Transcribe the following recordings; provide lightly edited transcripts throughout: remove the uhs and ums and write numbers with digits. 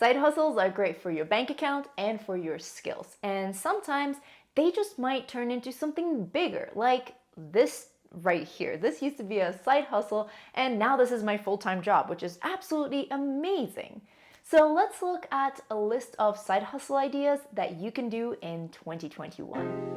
Side hustles are great for your bank account and for your skills, and sometimes they just might turn into something bigger, like this right here. This used to be a side hustle, and now this is my full-time job, which is absolutely amazing. So let's look at a list of side hustle ideas that you can do in 2021.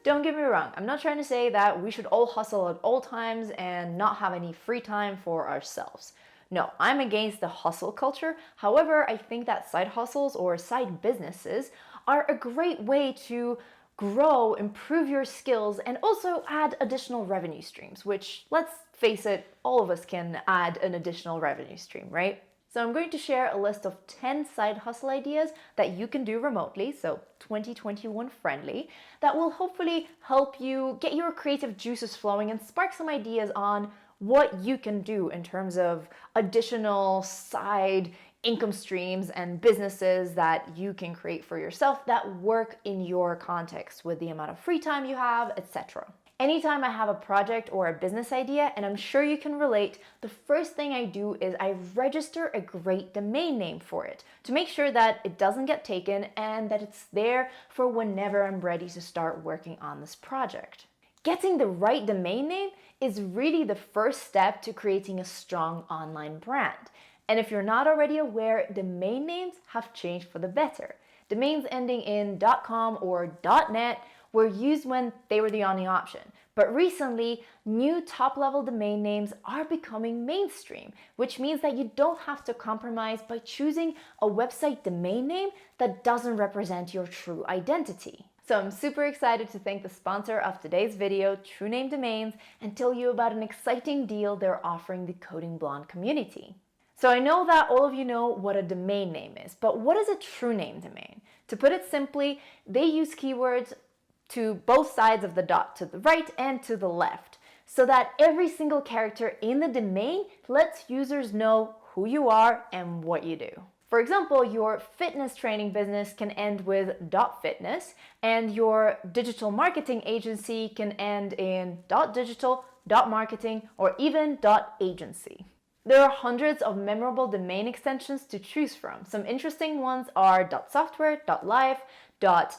Don't get me wrong, I'm not trying to say that we should all hustle at all times and not have any free time for ourselves. No, I'm against the hustle culture. However, I think that side hustles or side businesses are a great way to grow, improve your skills, and also add additional revenue streams, which, let's face it, all of us can add an additional revenue stream, right? So I'm going to share a list of 10 side hustle ideas that you can do remotely, so 2021 friendly, that will hopefully help you get your creative juices flowing and spark some ideas on what you can do in terms of additional side income streams and businesses that you can create for yourself that work in your context with the amount of free time you have, etc. Anytime I have a project or a business idea, and I'm sure you can relate, the first thing I do is I register a great domain name for it to make sure that it doesn't get taken and that it's there for whenever I'm ready to start working on this project. Getting the right domain name is really the first step to creating a strong online brand. And if you're not already aware, domain names have changed for the better. Domains ending in .com or .net were used when they were the only option. But recently, new top-level domain names are becoming mainstream, which means that you don't have to compromise by choosing a website domain name that doesn't represent your true identity. So I'm super excited to thank the sponsor of today's video, True Name Domains, and tell you about an exciting deal they're offering the Coding Blonde community. So I know that all of you know what a domain name is, but what is a true name domain? To put it simply, they use keywords to both sides of the dot, to the right and to the left, so that every single character in the domain lets users know who you are and what you do. For example, your fitness training business can end with .fitness, and your digital marketing agency can end in .digital, .marketing, or even .agency. There are hundreds of memorable domain extensions to choose from. Some interesting ones are .software, .live,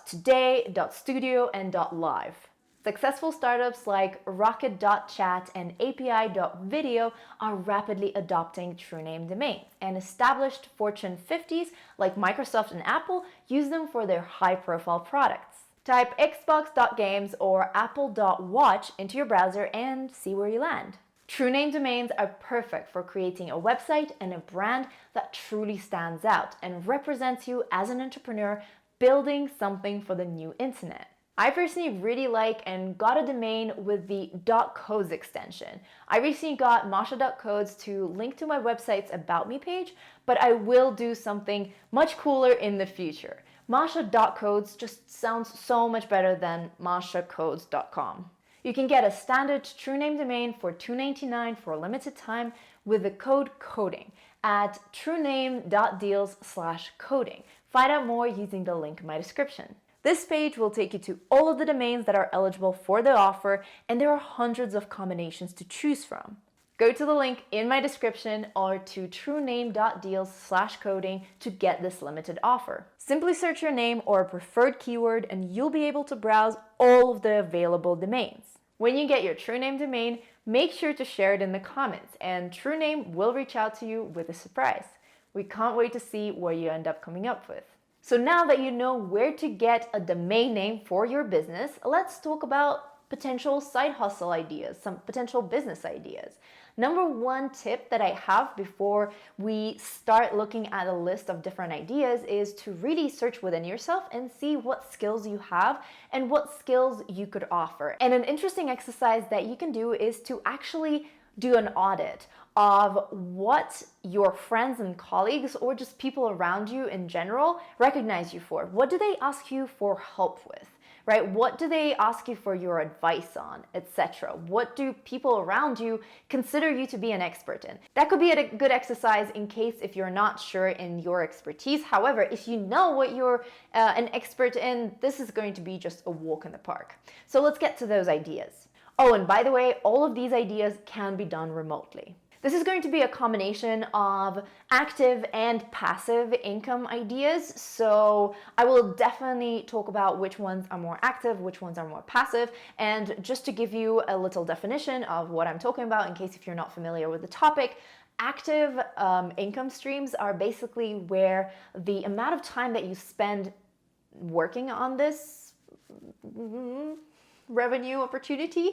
.today, .studio, and .live. Successful startups like Rocket.chat and API.video are rapidly adopting true name domains, and established Fortune 50s like Microsoft and Apple use them for their high-profile products. Type xbox.games or apple.watch into your browser and see where you land. True name domains are perfect for creating a website and a brand that truly stands out and represents you as an entrepreneur building something for the new internet. I personally really like and got a domain with the .codes extension. I recently got Masha.codes to link to my website's About Me page, but I will do something much cooler in the future. Masha.codes just sounds so much better than mashacodes.com. You can get a standard true name domain for $2.99 for a limited time with the code CODING at truename.deals/coding. Find out more using the link in my description. This page will take you to all of the domains that are eligible for the offer, and there are hundreds of combinations to choose from. Go to the link in my description or to truename.deals/coding to get this limited offer. Simply search your name or a preferred keyword and you'll be able to browse all of the available domains. When you get your true name domain, make sure to share it in the comments and True Name will reach out to you with a surprise. We can't wait to see what you end up coming up with. So now that you know where to get a domain name for your business, let's talk about potential side hustle ideas, some potential business ideas. Number one tip that I have before we start looking at a list of different ideas is to really search within yourself and see what skills you have and what skills you could offer. And an interesting exercise that you can do is to actually do an audit of what your friends and colleagues or just people around you in general recognize you for. What do they ask you for help with, right? What do they ask you for your advice on, etc.? What do people around you consider you to be an expert in? That could be a good exercise in case if you're not sure in your expertise. However, if you know what you're an expert in, this is going to be just a walk in the park. So let's get to those ideas. Oh, and by the way, all of these ideas can be done remotely. This is going to be a combination of active and passive income ideas. So I will definitely talk about which ones are more active, which ones are more passive. And just to give you a little definition of what I'm talking about, in case if you're not familiar with the topic, active income streams are basically where the amount of time that you spend working on this revenue opportunity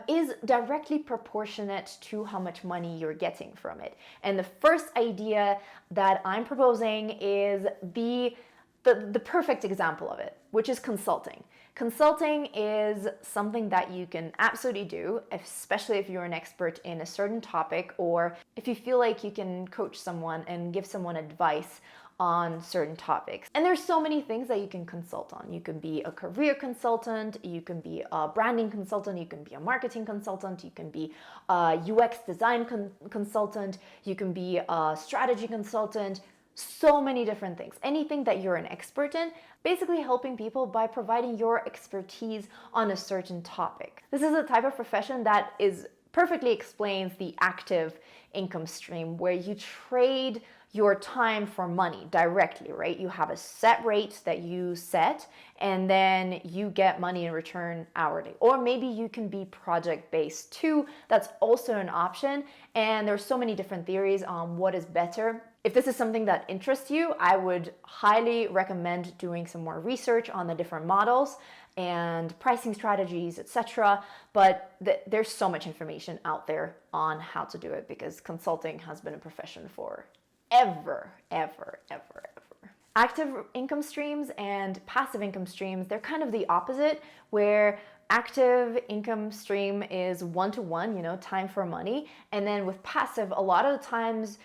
is directly proportionate to how much money you're getting from it. And the first idea that I'm proposing is the perfect example of it, which is consulting. Consulting is something that you can absolutely do, especially if you're an expert in a certain topic, or if you feel like you can coach someone and give someone advice on certain topics. And there's so many things that you can consult on. You can be a career consultant, you can be a branding consultant, you can be a marketing consultant, you can be a UX design consultant, you can be a strategy consultant, so many different things. Anything that you're an expert in, basically helping people by providing your expertise on a certain topic. This is a type of profession that perfectly explains the active income stream, where you trade your time for money directly, right? You have a set rate that you set, and then you get money in return hourly. Or maybe you can be project-based too. That's also an option. And there's so many different theories on what is better. If this is something that interests you, I would highly recommend doing some more research on the different models and pricing strategies, etc. But there's so much information out there on how to do it, because consulting has been a profession for ever. Active income streams and passive income streams, they're kind of the opposite, where active income stream is one-to-one, time for money. And then with passive, a lot of the times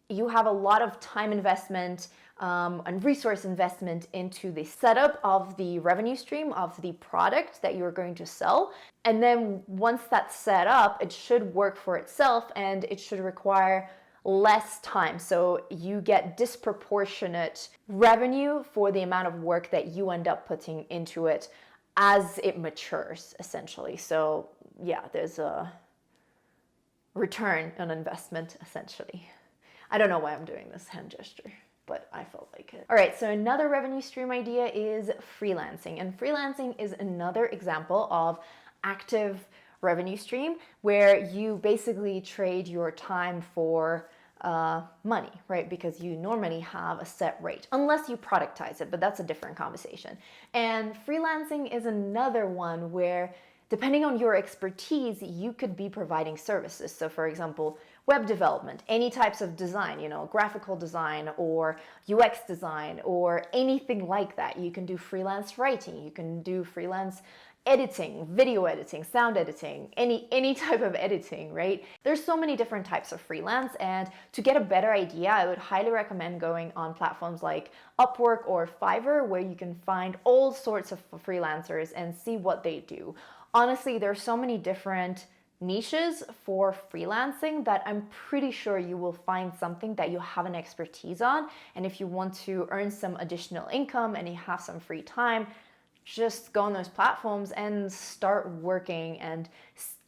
you have a lot of time investment and resource investment into the setup of the revenue stream of the product that you're going to sell. And then once that's set up, it should work for itself, and it should require less time. So you get disproportionate revenue for the amount of work that you end up putting into it as it matures, essentially. So yeah, there's a return on investment, essentially. I don't know why I'm doing this hand gesture, but I felt like it. All right, so another revenue stream idea is freelancing. And freelancing is another example of active revenue stream, where you basically trade your time for money, right? Because you normally have a set rate, unless you productize it, but that's a different conversation. And freelancing is another one where, depending on your expertise, you could be providing services. So for example, web development, any types of design, graphical design or UX design or anything like that. You can do freelance writing, you can do freelance editing, video editing, sound editing, any type of editing, right? There's so many different types of freelance, and to get a better idea, I would highly recommend going on platforms like Upwork or Fiverr, where you can find all sorts of freelancers and see what they do. Honestly, there's so many different niches for freelancing that I'm pretty sure you will find something that you have an expertise on. And if you want to earn some additional income and you have some free time, just go on those platforms and start working and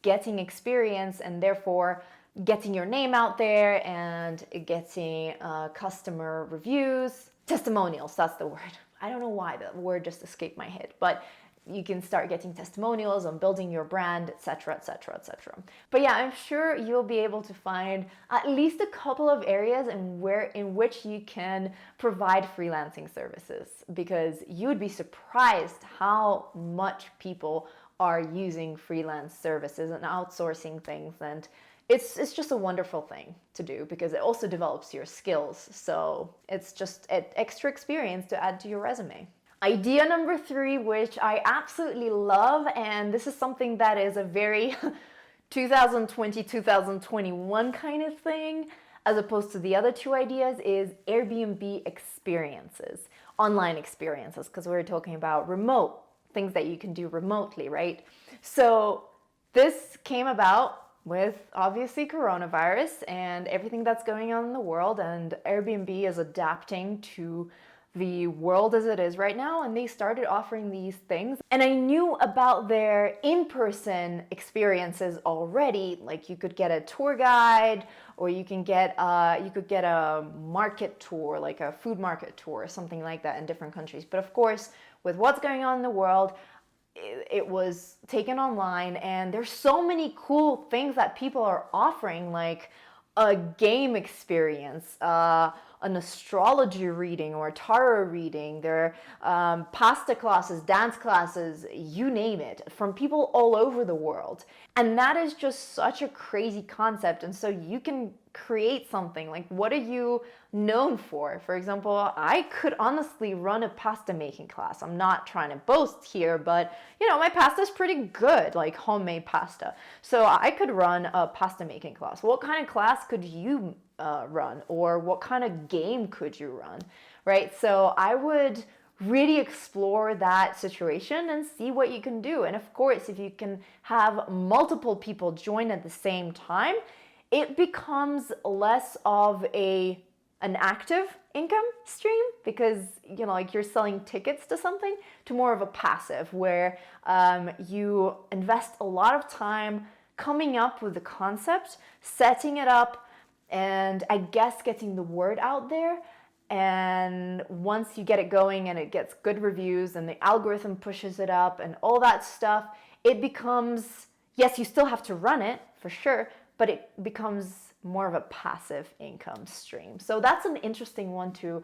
getting experience, and therefore getting your name out there and getting customer reviews, testimonials, that's the word. I don't know why the word just escaped my head, but you can start getting testimonials on building your brand, etc., etc., etc. But yeah, I'm sure you'll be able to find at least a couple of areas in which you can provide freelancing services, because you would be surprised how much people are using freelance services and outsourcing things, and it's just a wonderful thing to do, because it also develops your skills. So it's just an extra experience to add to your resume. Idea number 3, which I absolutely love, and this is something that is a very 2020, 2021 kind of thing, as opposed to the other 2 ideas, is Airbnb experiences, online experiences, because we're talking about remote, things that you can do remotely, right? So this came about with obviously coronavirus and everything that's going on in the world, and Airbnb is adapting to the world as it is right now, and they started offering these things. And I knew about their in-person experiences already. Like you could get a tour guide, or you could get a market tour, like a food market tour or something like that in different countries. But of course, with what's going on in the world, it was taken online, and there's so many cool things that people are offering, like a game experience, an astrology reading or a tarot reading. There are pasta classes, dance classes, you name it, from people all over the world. And that is just such a crazy concept. And so you can create something. Like, what are you known for? For example, I could honestly run a pasta making class. I'm not trying to boast here, but my pasta is pretty good, like homemade pasta. So I could run a pasta making class. What kind of class could you run? Or what kind of game could you run, right? So I would really explore that situation and see what you can do. And of course, if you can have multiple people join at the same time, it becomes less of an active income stream, because like you're selling tickets to something, to more of a passive, where you invest a lot of time coming up with the concept, setting it up, and I guess getting the word out there. And once you get it going and it gets good reviews and the algorithm pushes it up and all that stuff, it becomes, yes, you still have to run it for sure, but it becomes more of a passive income stream. So that's an interesting one to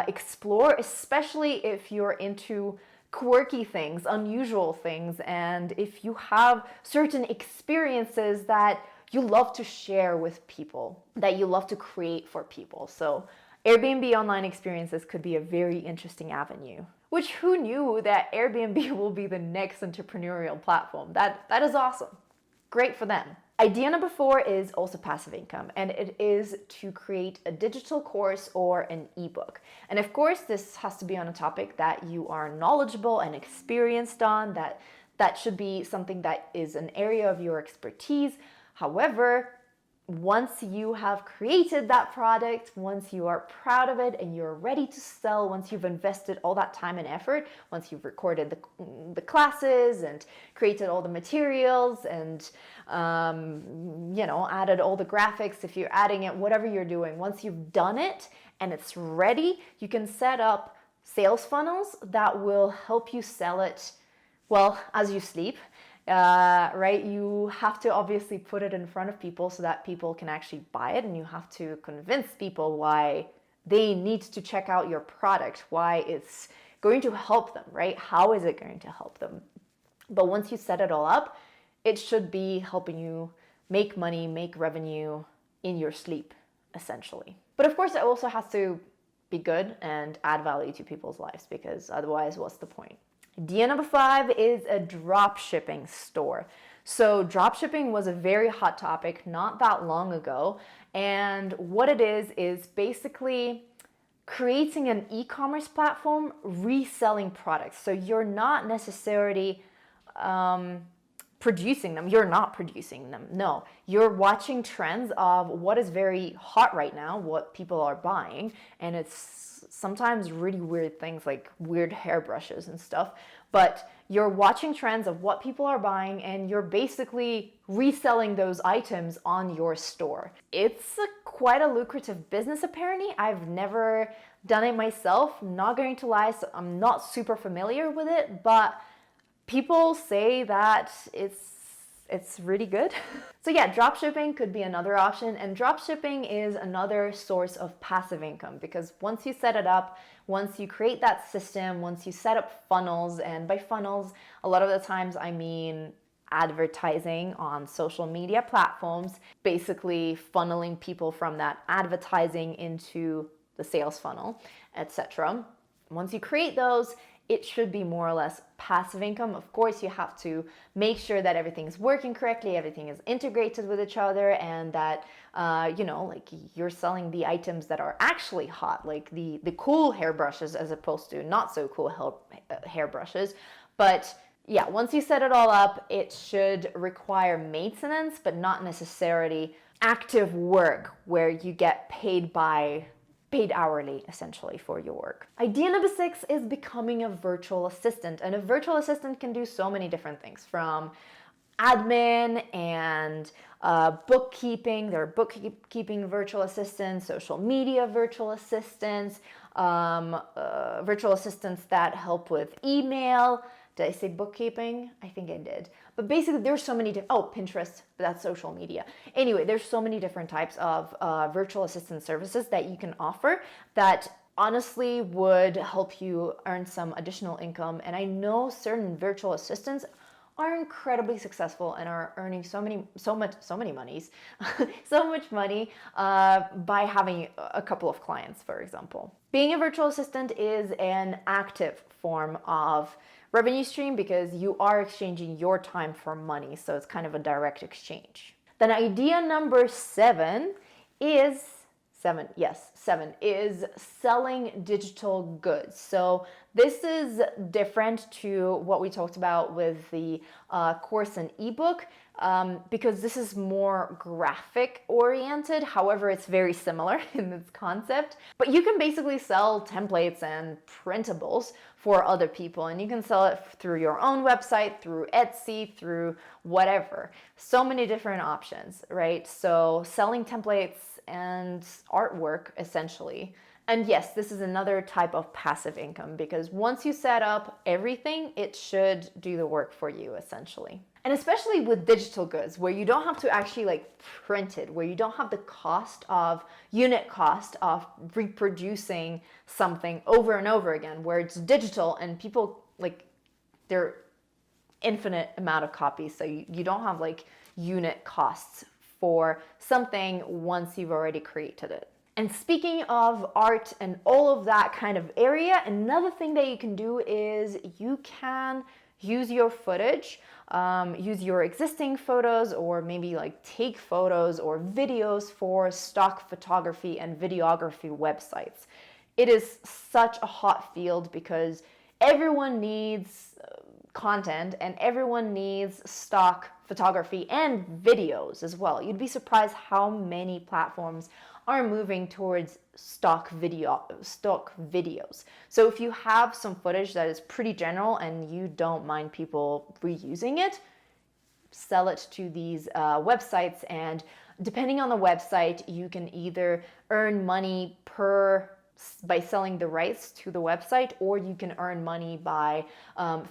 explore, especially if you're into quirky things, unusual things, and if you have certain experiences that you love to share with people, that you love to create for people. So Airbnb online experiences could be a very interesting avenue. Which, who knew that Airbnb will be the next entrepreneurial platform? That is awesome. Great for them. Idea number 4 is also passive income, and it is to create a digital course or an ebook. And of course, this has to be on a topic that you are knowledgeable and experienced on, that should be something that is an area of your expertise. However, once you have created that product, once you are proud of it and you're ready to sell, once you've invested all that time and effort, once you've recorded the classes and created all the materials and added all the graphics, if you're adding it, whatever you're doing, once you've done it and it's ready, you can set up sales funnels that will help you sell it, well, as you sleep. Right? You have to obviously put it in front of people so that people can actually buy it, and you have to convince people why they need to check out your product, why it's going to help them, right? How is it going to help them? But once you set it all up, it should be helping you make money, make revenue in your sleep, essentially. But of course, it also has to be good and add value to people's lives, because otherwise, what's the point? Idea number 5 is a drop shipping store. So drop shipping was a very hot topic not that long ago. And what it is basically creating an e-commerce platform reselling products. So you're not necessarily producing them. You're not producing them. No, you're watching trends of what is very hot right now, what people are buying. And it's sometimes really weird things like weird hairbrushes and stuff. But you're watching trends of what people are buying, and you're basically reselling those items on your store. It's quite a lucrative business, apparently. I've never done it myself. Not going to lie, so I'm not super familiar with it, but people say that it's really good. So yeah, dropshipping could be another option, and dropshipping is another source of passive income, because once you set it up, once you create that system, once you set up funnels, and by funnels, a lot of the times I mean advertising on social media platforms, basically funneling people from that advertising into the sales funnel, etc. Once you create those, it should be more or less passive income. Of course, you have to make sure that everything's working correctly, everything is integrated with each other, and that, like you're selling the items that are actually hot, like the cool hairbrushes as opposed to not so cool hairbrushes. But yeah, once you set it all up, it should require maintenance, but not necessarily active work where you get paid by paid hourly essentially for your work. Idea number 6 is becoming a virtual assistant. And a virtual assistant can do so many different things, from admin and bookkeeping. There are bookkeeping virtual assistants, social media virtual assistants, virtual assistants that help with email. Did I say bookkeeping? I think I did. But basically, there's so many Pinterest, but that's social media. Anyway, there's so many different types of virtual assistant services that you can offer that honestly would help you earn some additional income. And I know certain virtual assistants are incredibly successful and are earning so much money by having a couple of clients, for example. Being a virtual assistant is an active form of revenue stream because you are exchanging your time for money. So it's kind of a direct exchange. Then idea number 7 is selling digital goods. So this is different to what we talked about with the course and ebook because this is more graphic oriented. However, it's very similar in its concept. But you can basically sell templates and printables for other people, and you can sell it through your own website, through Etsy, through whatever. So many different options, right? So selling templates and artwork essentially. And yes, this is another type of passive income because once you set up everything, it should do the work for you essentially. And especially with digital goods where you don't have to actually print it, where you don't have the unit cost of reproducing something over and over again, where it's digital and people they're infinite amount of copies. So you don't have unit costs for something once you've already created it. And speaking of art and all of that kind of area, another thing that you can do is you can use your footage, use your existing photos, or maybe take photos or videos for stock photography and videography websites. It is such a hot field because everyone needs content and everyone needs stock photography and videos as well. You'd be surprised how many platforms are moving towards stock videos. So if you have some footage that is pretty general and you don't mind people reusing it, sell it to these websites, and depending on the website, you can either earn money by selling the rights to the website, or you can earn money by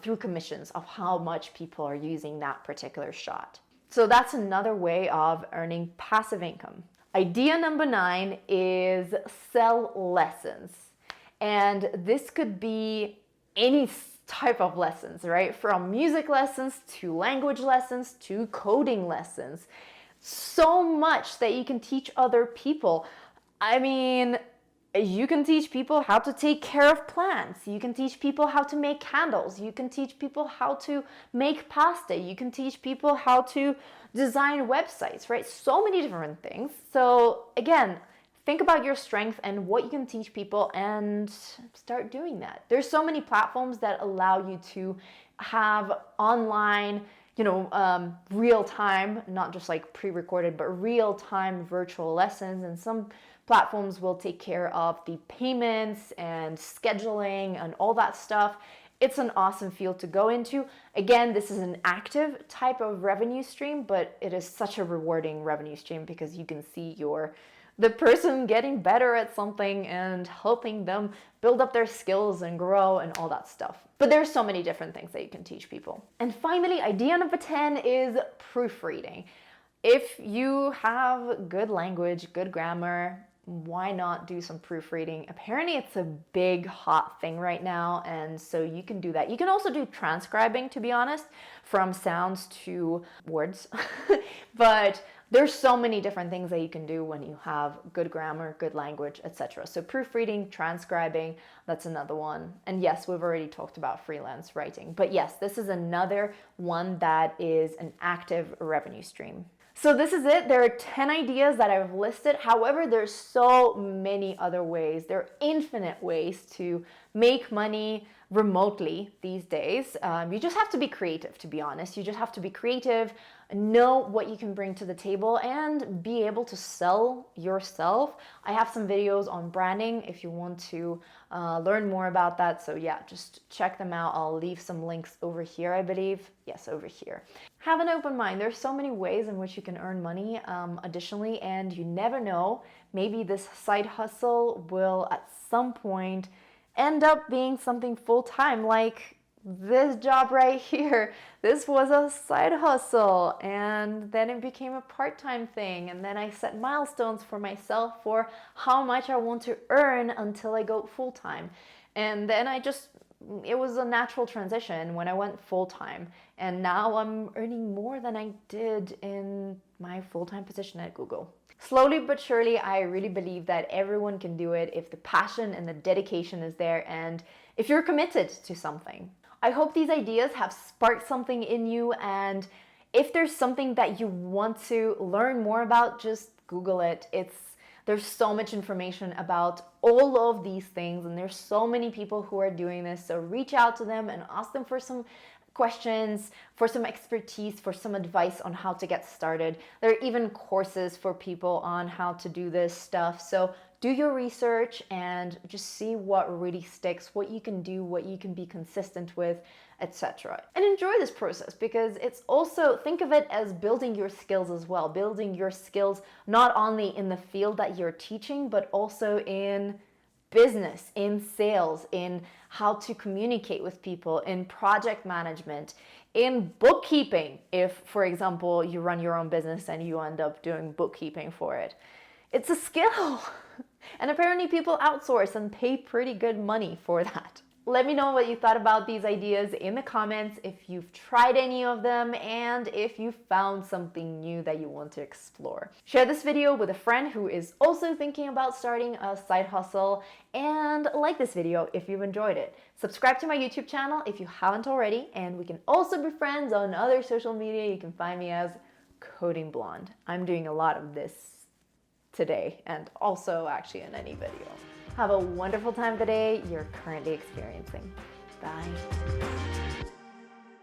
through commissions of how much people are using that particular shot. So that's another way of earning passive income. Idea number 9 is sell lessons. And this could be any type of lessons, right? From music lessons to language lessons to coding lessons. So much that you can teach other people. I mean, you can teach people how to take care of plants. You can teach people how to make candles. You can teach people how to make pasta. You can teach people how to design websites, right? So many different things. So again, think about your strength and what you can teach people and start doing that. There's so many platforms that allow you to have online, real time, not just pre-recorded, but real time virtual lessons. And some platforms will take care of the payments and scheduling and all that stuff. It's an awesome field to go into. Again, this is an active type of revenue stream, but it is such a rewarding revenue stream because you can see the person getting better at something and helping them build up their skills and grow and all that stuff. But there's so many different things that you can teach people. And finally, idea number 10 is proofreading. If you have good language, good grammar, why not do some proofreading? Apparently it's a big hot thing right now, and so you can do that. You can also do transcribing, to be honest, from sounds to words. But there's so many different things that you can do when you have good grammar, good language, etc. So proofreading, transcribing, that's another one. And yes, we've already talked about freelance writing. But yes, this is another one that is an active revenue stream. So this is it. There are 10 ideas that I've listed. However, there's so many other ways. There are infinite ways to make money remotely these days. You just have to be creative, to be honest. You just have to be creative, know what you can bring to the table, and be able to sell yourself. I have some videos on branding if you want to learn more about that. So yeah, just check them out. I'll leave some links over here, I believe. Yes, over here. Have an open mind. There's so many ways in which you can earn money additionally, and you never know. Maybe this side hustle will at some point end up being something full-time, like this job right here. This was a side hustle, and then it became a part-time thing, and then I set milestones for myself for how much I want to earn until I go full-time. And then it was a natural transition when I went full-time, and now I'm earning more than I did in my full-time position at Google. Slowly but surely, I really believe that everyone can do it if the passion and the dedication is there, and if you're committed to something. I hope these ideas have sparked something in you, and if there's something that you want to learn more about, just Google it. There's so much information about all of these things, and there's so many people who are doing this, so reach out to them and ask them for some questions, for some expertise, for some advice on how to get started. There are even courses for people on how to do this stuff. So do your research and just see what really sticks, what you can do, what you can be consistent with, etc. And enjoy this process, because it's also, think of it as building your skills as well. Building your skills not only in the field that you're teaching, but also in business, in sales, in how to communicate with people, in project management, in bookkeeping. If, for example, you run your own business and you end up doing bookkeeping for it. It's a skill. And apparently people outsource and pay pretty good money for that. Let me know what you thought about these ideas in the comments, if you've tried any of them, and if you found something new that you want to explore. Share this video with a friend who is also thinking about starting a side hustle, and like this video if you've enjoyed it. Subscribe to my YouTube channel if you haven't already, and we can also be friends on other social media. You can find me as Coding Blonde. I'm doing a lot of this today, and also actually in any video. Have a wonderful time today you're currently experiencing. Bye.